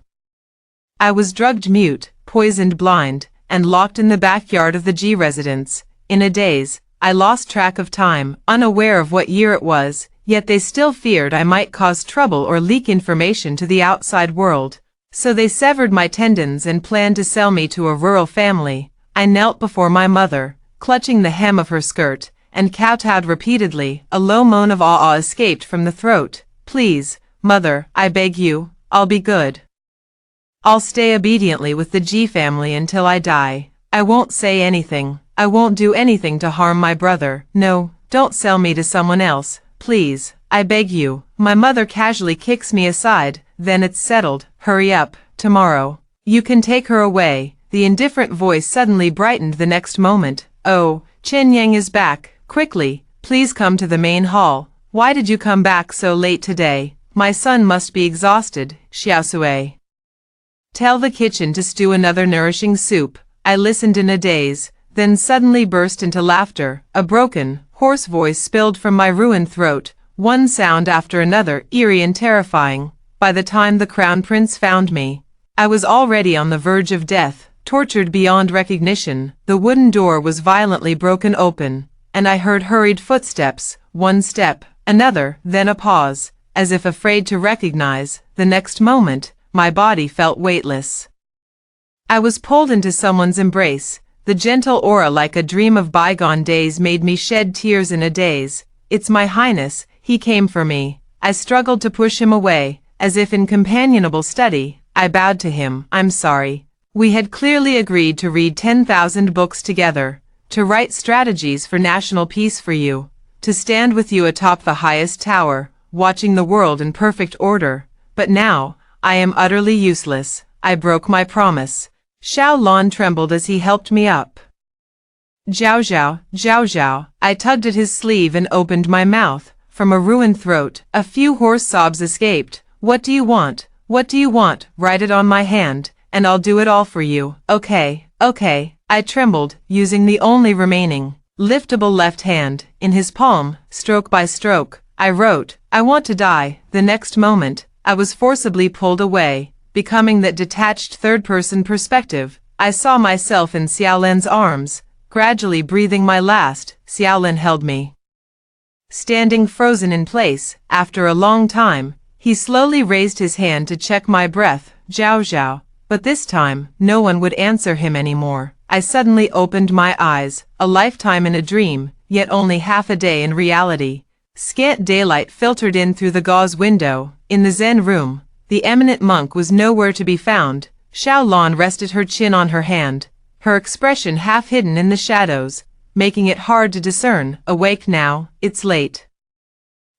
I was drugged mute, poisoned blind, and locked in the backyard of the Ji residence. In a daze, I lost track of time, unaware of what year it was, yet they still feared I might cause trouble or leak information to the outside world. So they severed my tendons and planned to sell me to a rural family. I knelt before my mother, clutching the hem of her skirt, and kowtowed repeatedly. A low moan of awe escaped from the throat. Please, mother, I beg you, I'll be good. I'll stay obediently with the Ji family until I die. I won't say anything. I won't do anything to harm my brother. No, don't sell me to someone else, please. I beg you. My mother casually kicks me aside. Then it's settled. Hurry up. Tomorrow, you can take her away. The indifferent voice suddenly brightened the next moment. Oh, Chen Yang is back. Quickly, please come to the main hall. Why did you come back so late today? My son must be exhausted. Xiaosui. Tell the kitchen to stew another nourishing soup. I listened in a daze, then suddenly burst into laughter. A broken, hoarse voice spilled from my ruined throat, one sound after another, eerie and terrifying. By the time the crown prince found me, I was already on the verge of death, tortured beyond recognition. The wooden door was violently broken open, and I heard hurried footsteps. one step, another, then a pause, as if afraid to recognize. The next moment, my body felt weightless. I was pulled into someone's embrace. The gentle aura like a dream of bygone days made me shed tears in a daze. It's my highness, he came for me. I struggled to push him away, as if in companionable study. I bowed to him. I'm sorry. We had clearly agreed to read 10,000 books together, to write strategies for national peace for you, to stand with you atop the highest tower, watching the world in perfect order. But now, I am utterly useless. I broke my promise. Xiao Lan trembled as he helped me up. Zhao Zhao, Zhao Zhao. I tugged at his sleeve and opened my mouth. From a ruined throat, a few hoarse sobs escaped. What do you want? What do you want? Write it on my hand, and I'll do it all for you. Okay, okay. I trembled, using the only remaining, liftable left hand. In his palm, stroke by stroke, I wrote, I want to die. The next moment, I was forcibly pulled away, becoming that detached third-person perspective. I saw myself in Xiaolin's arms, gradually breathing my last. Xiaolin held me. Standing frozen in place, after a long time, he slowly raised his hand to check my breath. Zhao Zhao. But this time, no one would answer him anymore. I suddenly opened my eyes, a lifetime in a dream, yet only half a day in reality. Scant daylight filtered in through the gauze window. In the Zen room, the eminent monk was nowhere to be found. Xiao Lan rested her chin on her hand, her expression half hidden in the shadows, making it hard to discern. Awake now, it's late.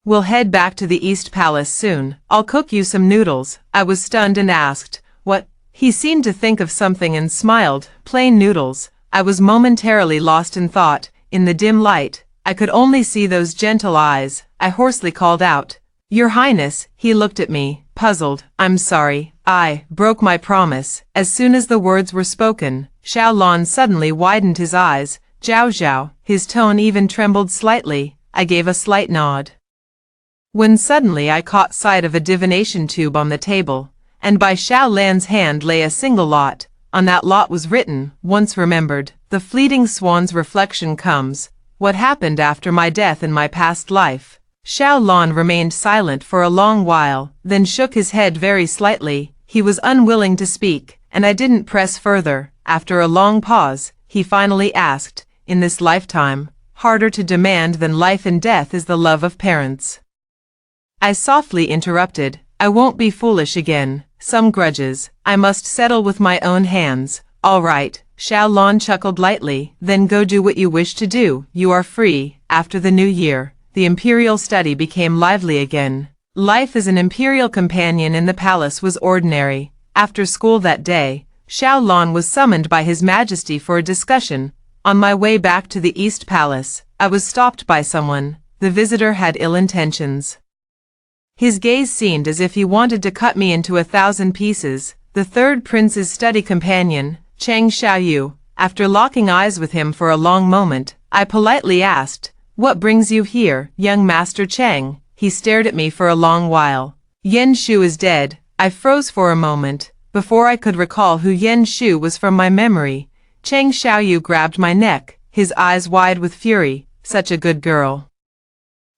We'll head back to the East Palace soon. I'll cook you some noodles. I was stunned and asked, what? He seemed to think of something and smiled. Plain noodles. I was momentarily lost in thought. In the dim light, I could only see those gentle eyes. I hoarsely called out, Your Highness. He looked at me, puzzled. I'm sorry. I broke my promise. As soon as the words were spoken, Xiao Lan suddenly widened his eyes. Zhao Zhao. His tone even trembled slightly. I gave a slight nod. When suddenly I caught sight of a divination tube on the table, and by Xiao Lan's hand lay a single lot. On that lot was written, once remembered, the fleeting swan's reflection comes. What happened after my death in my past life? Xiao Lan remained silent for a long while, then shook his head very slightly. He was unwilling to speak, and I didn't press further. After a long pause, he finally asked, in this lifetime, harder to demand than life and death is the love of parents. I softly interrupted, I won't be foolish again. Some grudges, I must settle with my own hands. All right, Xiao Lan chuckled lightly, then go do what you wish to do. You are free. After the new year, the imperial study became lively again. Life as an imperial companion in the palace was ordinary. After school that day, Xiao Lan was summoned by His Majesty for a discussion. On my way back to the East Palace, I was stopped by someone. The visitor had ill intentions. His gaze seemed as if he wanted to cut me into 1,000 pieces. The third prince's study companion, Chang Xiaoyu. After locking eyes with him for a long moment, I politely asked, What brings you here, young Master Chang? He stared at me for a long while. Yen Shu is dead. I froze for a moment. Before I could recall who Yen Shu was from my memory, Chang Xiaoyu grabbed my neck, his eyes wide with fury. Such a good girl.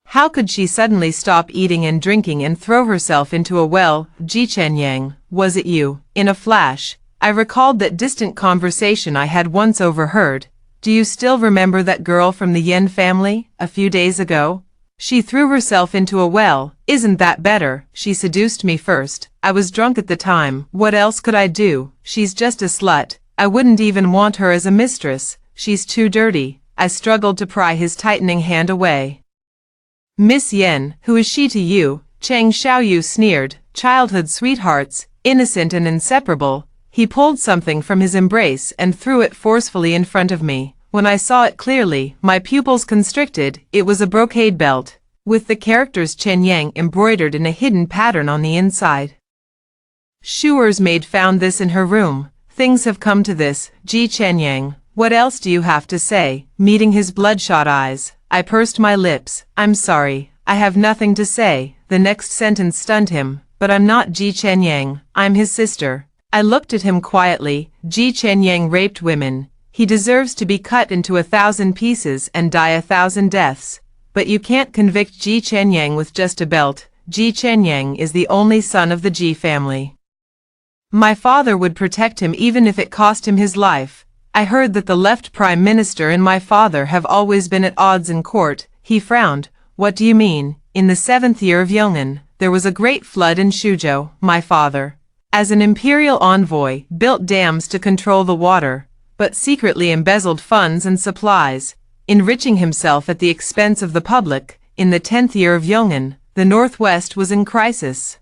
How could she suddenly stop eating and drinking and throw herself into a well? Ji Chenyang, was it you? In a flash, I recalled that distant conversation I had once overheard. Do you still remember that girl from the Yen family, a few days ago? She threw herself into a well. Isn't that better? She seduced me first. I was drunk at the time. What else could I do? She's just a slut. I wouldn't even want her as a mistress. She's too dirty. I struggled to pry his tightening hand away. Miss Yen, who is she to you? Chang Xiaoyu sneered. Childhood sweethearts, innocent and inseparable. He pulled something from his embrace and threw it forcefully in front of me. When I saw it clearly, my pupils constricted. It was a brocade belt, with the characters Chen Yang embroidered in a hidden pattern on the inside. Shuer's maid found this in her room. Things have come to this. Ji Chenyang, what else do you have to say? Meeting his bloodshot eyes, I pursed my lips. I'm sorry, I have nothing to say. The next sentence stunned him. But I'm not Ji Chenyang, I'm his sister. I looked at him quietly. Ji Chenyang raped women. He deserves to be cut into 1,000 pieces and die 1,000 deaths. but you can't convict Ji Chenyang with just a belt. Ji Chenyang is the only son of the Ji family. My father would protect him even if it cost him his life. I heard that the left prime minister and my father have always been at odds in court. He frowned. What do you mean? In the 7th year of Yong'an, there was a great flood in Suzhou. My father, as an imperial envoy, built dams to control the water, but secretly embezzled funds and supplies, enriching himself at the expense of the public. In the 10th year of Yong'an, the Northwest was in crisis.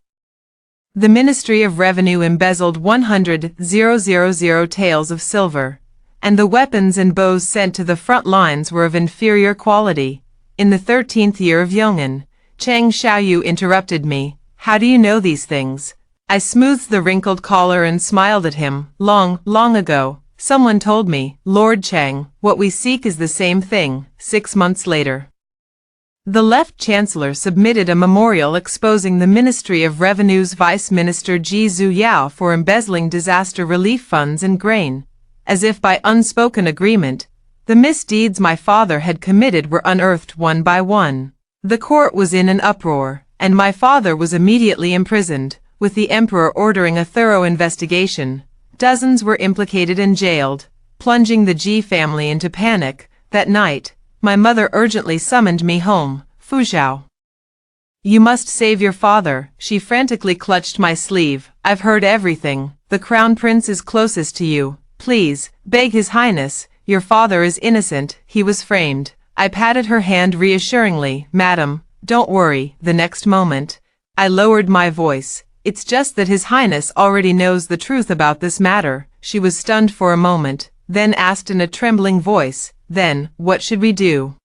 The Ministry of Revenue embezzled 100,000 taels of silver, and the weapons and bows sent to the front lines were of inferior quality. In the 13th year of Yong'an, Chang Xiaoyu interrupted me. How do you know these things? I smoothed the wrinkled collar and smiled at him. Long ago, someone told me, Lord Chang, what we seek is the same thing. 6 months later, the left chancellor submitted a memorial exposing the Ministry of Revenue's Vice Minister Ji Zuyao for embezzling disaster relief funds and grain. As if by unspoken agreement, the misdeeds my father had committed were unearthed one by one. The court was in an uproar, and my father was immediately imprisoned, with the emperor ordering a thorough investigation. Dozens were implicated and jailed, plunging the Ji family into panic. That night, my mother urgently summoned me home. Fuzhou, you must save your father. She frantically clutched my sleeve. I've heard everything. The crown prince is closest to you. Please, beg his highness, your father is innocent. He was framed. I patted her hand reassuringly. Madam, don't worry. The next moment, I lowered my voice. It's just that his highness already knows the truth about this matter. She was stunned for a moment, then asked in a trembling voice, then, what should we do?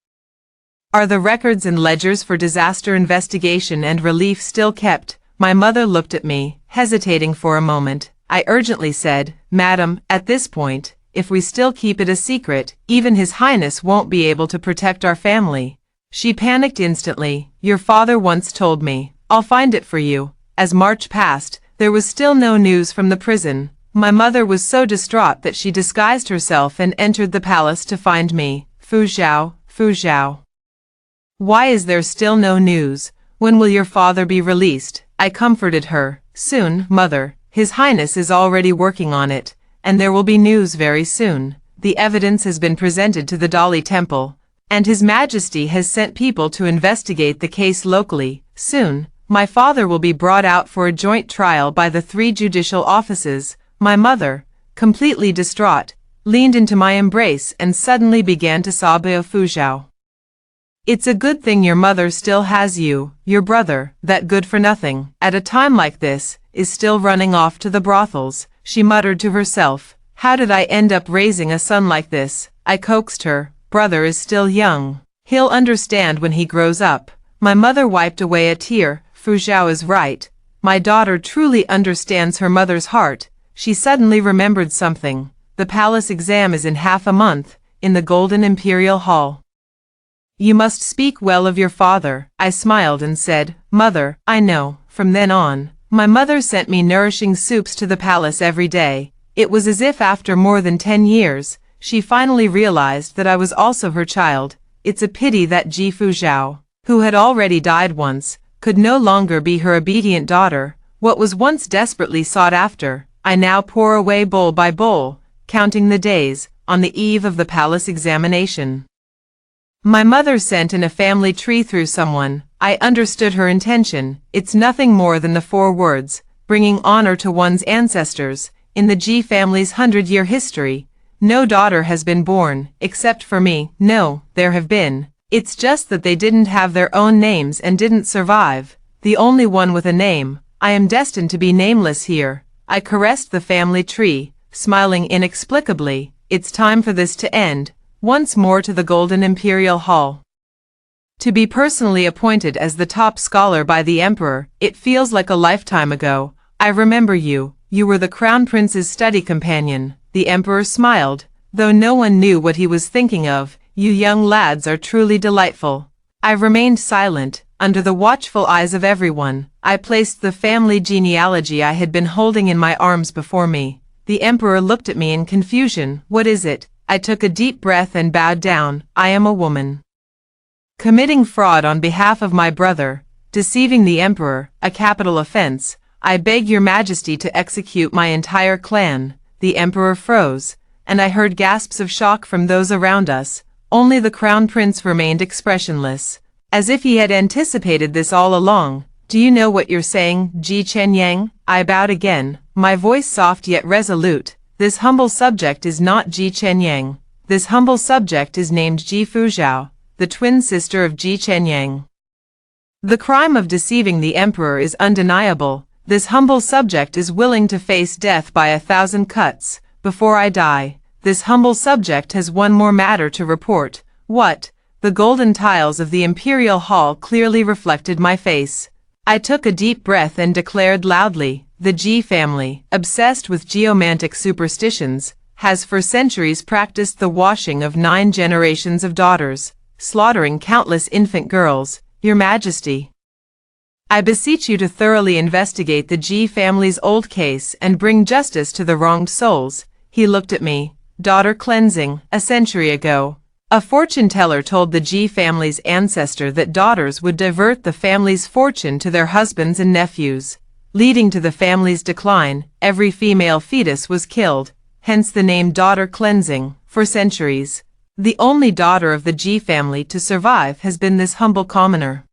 Are the records and ledgers for disaster investigation and relief still kept? My mother looked at me, hesitating for a moment. I urgently said, Madam, at this point, if we still keep it a secret, even his highness won't be able to protect our family. She panicked instantly. Your father once told me. I'll find it for you. As March passed, there was still no news from the prison. My mother was so distraught that she disguised herself and entered the palace to find me. Fuzhou, Fuzhou, why is there still no news? When will your father be released? I comforted her. Soon, mother. His highness is already working on it, and there will be news very soon. The evidence has been presented to the Dali Temple, and His Majesty has sent people to investigate the case locally. Soon, my father will be brought out for a joint trial by the 3 judicial offices. My mother, completely distraught, leaned into my embrace and suddenly began to sob. Fuzhou, it's a good thing your mother still has you. Your brother, that good-for-nothing, at a time like this, is still running off to the brothels. She muttered to herself. How did I end up raising a son like this? I coaxed her. Brother is still young. He'll understand when he grows up. My mother wiped away a tear. Fuzhou is right. My daughter truly understands her mother's heart. She suddenly remembered something. The palace exam is in half a month, in the Golden Imperial Hall. You must speak well of your father. I smiled and said, Mother, I know. From then on, my mother sent me nourishing soups to the palace every day. It was as if after more than 10 years, she finally realized that I was also her child. It's a pity that Ji Fuzhou, who had already died once, could no longer be her obedient daughter. What was once desperately sought after, I now pour away bowl by bowl, counting the days, on the eve of the palace examination. My mother sent in a family tree through someone. I understood her intention. It's nothing more than the 4 words, bringing honor to one's ancestors. In the Ji family's 100-year history, no daughter has been born, except for me. No, there have been. It's just that they didn't have their own names and didn't survive. The only one with a name. I am destined to be nameless here. I caressed the family tree, smiling inexplicably. It's time for this to end. Once more to the Golden Imperial Hall. To be personally appointed as the top scholar by the Emperor, it feels like a lifetime ago. I remember you. You were the Crown Prince's study companion. The Emperor smiled, though no one knew what he was thinking of. You young lads are truly delightful. I remained silent, under the watchful eyes of everyone. I placed the family genealogy I had been holding in my arms before me. The Emperor looked at me in confusion. What is it? I took a deep breath and bowed down. I am a woman. committing fraud on behalf of my brother, deceiving the emperor, a capital offense. I beg your majesty to execute my entire clan." The emperor froze, and I heard gasps of shock from those around us. Only the crown prince remained expressionless, as if he had anticipated this all along. "Do you know what you're saying, Ji Chenyang?" I bowed again, my voice soft yet resolute. "This humble subject is not Ji Chenyang. This humble subject is named Ji Fuzhao, the twin sister of Ji Chenyang. The crime of deceiving the emperor is undeniable. This humble subject is willing to face death by 1,000 cuts. Before I die, this humble subject has one more matter to report." "What?" The golden tiles of the imperial hall clearly reflected my face. I took a deep breath and declared loudly, "The Ji family, obsessed with geomantic superstitions, has for centuries practiced the washing of 9 generations of daughters, slaughtering countless infant girls. Your Majesty, I beseech you to thoroughly investigate the Ji family's old case and bring justice to the wronged souls." He looked at me. "Daughter cleansing. A century ago, a fortune teller told the Ji family's ancestor that daughters would divert the family's fortune to their husbands and nephews, leading to the family's decline. Every female fetus was killed, hence the name daughter cleansing. For centuries, the only daughter of the Ji family to survive has been this humble commoner."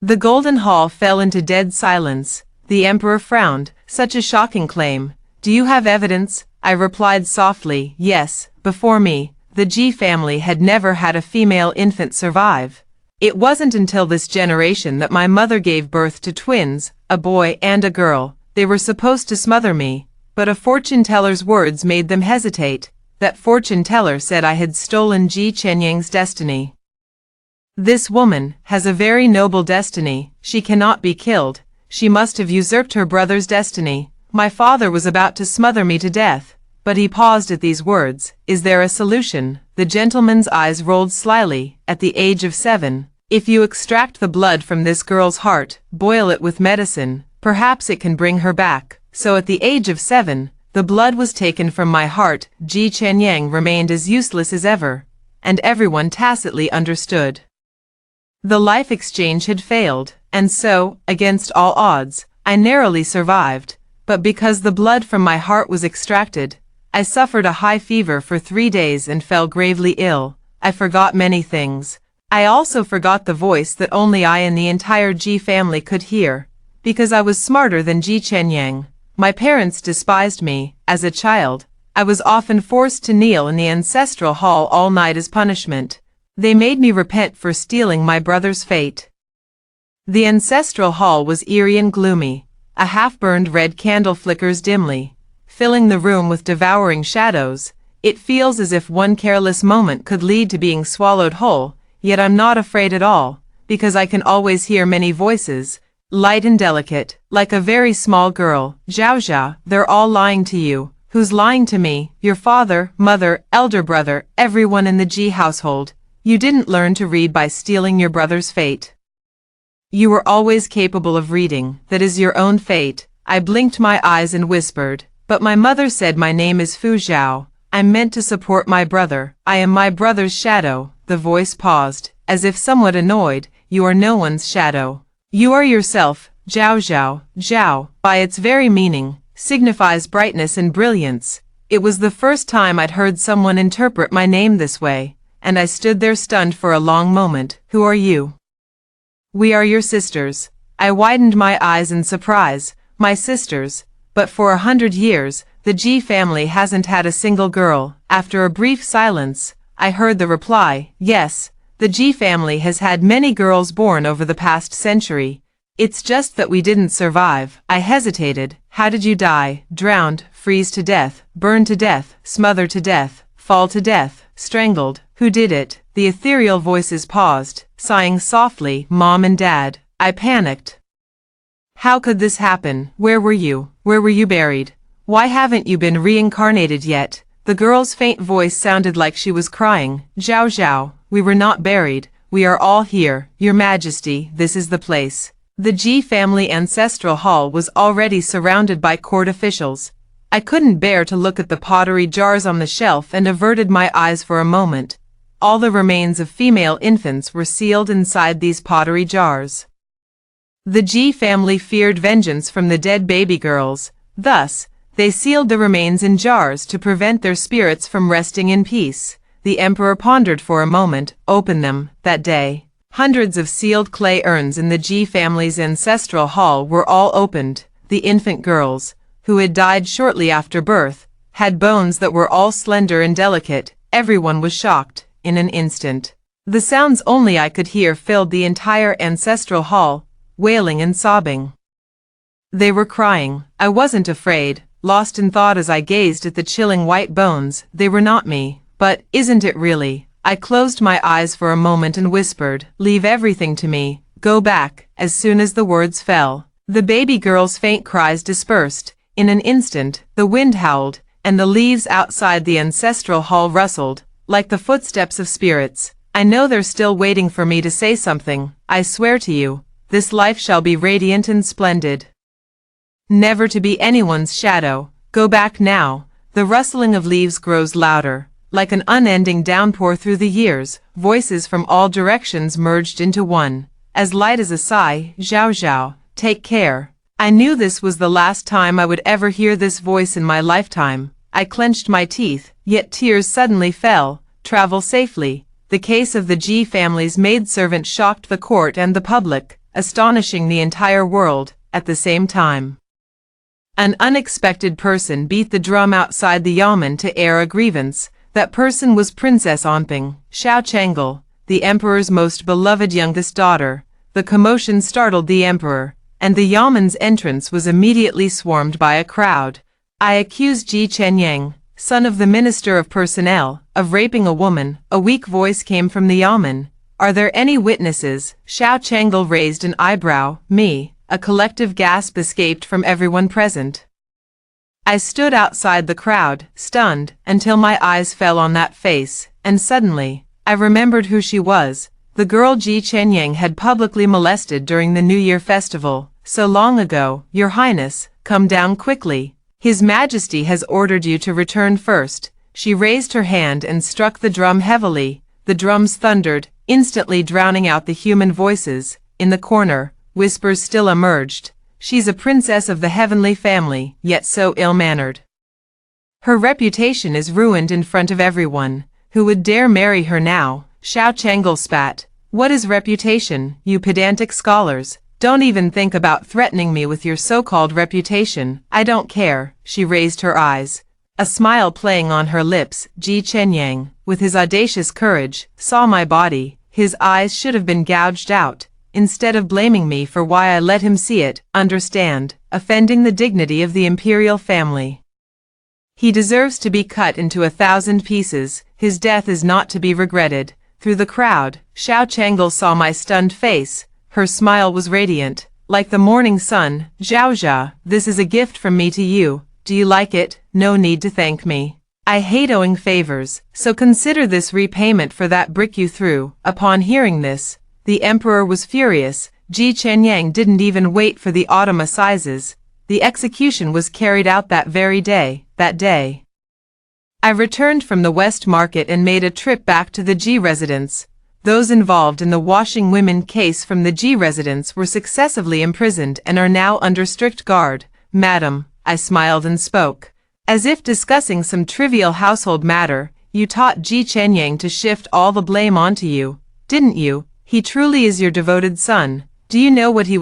The golden hall fell into dead silence. The emperor frowned. "Such a shocking claim. Do you have evidence?" I replied softly, "Yes, before me, the Ji family had never had a female infant survive. It wasn't until this generation that my mother gave birth to twins, a boy and a girl. They were supposed to smother me, but a fortune teller's words made them hesitate. That fortune teller said I had stolen Ji Chenyang's destiny. This woman has a very noble destiny. She cannot be killed. She must have usurped her brother's destiny. My father was about to smother me to death, but he paused at these words. Is there a solution? The gentleman's eyes rolled slyly. At the age of 7, if you extract the blood from this girl's heart, boil it with medicine, perhaps it can bring her back. So at the age of 7, the blood was taken from my heart. Ji Chenyang remained as useless as ever, and everyone tacitly understood. The life exchange had failed, and so, against all odds, I narrowly survived. But because the blood from my heart was extracted, I suffered a high fever for 3 days and fell gravely ill. I forgot many things. I also forgot the voice that only I and the entire Ji family could hear, because I was smarter than Ji Chenyang. My parents despised me. As a child, I was often forced to kneel in the ancestral hall all night as punishment. They made me repent for stealing my brother's fate. The ancestral hall was eerie and gloomy. A half-burned red candle flickers dimly, filling the room with devouring shadows. It feels as if one careless moment could lead to being swallowed whole, yet I'm not afraid at all, because I can always hear many voices, light and delicate, like a very small girl. "Zhao Zhao, they're all lying to you." "Who's lying to me?" "Your father, mother, elder brother, everyone in the Ji household. You didn't learn to read by stealing your brother's fate. You were always capable of reading. That is your own fate." I blinked my eyes and whispered, "But my mother said my name is Fu Zhao. I'm meant to support my brother. I am my brother's shadow." The voice paused, as if somewhat annoyed. "You are no one's shadow. You are yourself." Zhao Zhao, Zhao, by its very meaning, signifies brightness and brilliance. It was the first time I'd heard someone interpret my name this way, and I stood there stunned for a long moment. "Who are you?" "We are your sisters." I widened my eyes in surprise. "My sisters? But for 100 years, the Ji family hasn't had a single girl." After a brief silence, I heard the reply, "Yes, the Ji family has had many girls born over the past century. It's just that we didn't survive." I hesitated. "How did you die?" "Drowned, freeze to death, burn to death, smother to death, fall to death, strangled." "Who did it?" The ethereal voices paused, sighing softly. "Mom and Dad." I panicked. How could this happen? Where were you? Where were you buried? Why haven't you been reincarnated yet? The girl's faint voice sounded like she was crying. "Zhao Zhao, we were not buried. We are all here. Your Majesty, this is the place." The Ji family ancestral hall was already surrounded by court officials. I couldn't bear to look at the pottery jars on the shelf and averted my eyes for a moment. all the remains of female infants were sealed inside these pottery jars. The Ji family feared vengeance from the dead baby girls, thus, they sealed the remains in jars to prevent their spirits from resting in peace. The emperor pondered for a moment, opened them, that day. Hundreds of sealed clay urns in the Ji family's ancestral hall were all opened. The infant girls, who had died shortly after birth, had bones that were all slender and delicate. Everyone was shocked, in an instant. The sounds only I could hear filled the entire ancestral hall, wailing and sobbing. They were crying. I wasn't afraid, lost in thought as I gazed at the chilling white bones. They were not me, but isn't it really? I closed my eyes for a moment and whispered, "Leave everything to me, go back." As soon as the words fell, the baby girl's faint cries dispersed. In an instant, the wind howled, and the leaves outside the ancestral hall rustled, like the footsteps of spirits. I know they're still waiting for me to say something. I swear to you, this life shall be radiant and splendid. Never to be anyone's shadow. Go back now. The rustling of leaves grows louder, like an unending downpour through the years. Voices from all directions merged into one, as light as a sigh. Zhao Zhao, take care. I knew this was the last time I would ever hear this voice in my lifetime. I clenched my teeth, yet tears suddenly fell. Travel safely. The case of the Ji family's maidservant shocked the court and the public, astonishing the entire world at the same time. An unexpected person beat the drum outside the yamen to air a grievance. That person was Princess Onping, Xiao Chang'e, the emperor's most beloved youngest daughter. The commotion startled the emperor, and the yamen's entrance was immediately swarmed by a crowd. I accused Ji Chenyang, son of the Minister of Personnel, of raping a woman. A weak voice came from the yamen. Are there any witnesses? Xiao Chang'e raised an eyebrow. Me. A collective gasp escaped from everyone present. I stood outside the crowd, stunned, until my eyes fell on that face, and suddenly, I remembered who she was. The girl Ji Chenyang had publicly molested during the New Year festival. So long ago. Your Highness, come down quickly. His Majesty has ordered you to return first. She raised her hand and struck the drum heavily. The drums thundered, instantly drowning out the human voices. In the corner, whispers still emerged. She's a princess of the heavenly family, yet so ill-mannered. Her reputation is ruined in front of everyone. Who would dare marry her now? Xiao Chang'e spat. What is reputation, you pedantic scholars? Don't even think about threatening me with your so-called reputation. I don't care. She raised her eyes, a smile playing on her lips. Ji Chenyang, with his audacious courage, saw my body. His eyes should have been gouged out, instead of blaming me for why I let him see it. Understand, offending the dignity of the imperial family. He deserves to be cut into 1,000 pieces. His death is not to be regretted. Through the crowd, Xiao Chang'e saw my stunned face. Her smile was radiant, like the morning sun. Zhao Zhao, this is a gift from me to you. Do you like it? No need to thank me. I hate owing favors, so consider this repayment for that brick you threw. Upon hearing this, the emperor was furious. Ji Chenyang didn't even wait for the autumn assizes. The execution was carried out that very day. That day, I returned from the West Market and made a trip back to the Ji residence. Those involved in the washing women case from the Ji residence were successively imprisoned and are now under strict guard. Madam, I smiled and spoke, as if discussing some trivial household matter. You taught Ji Chenyang to shift all the blame onto you, didn't you? He truly is your devoted son. Do you know what he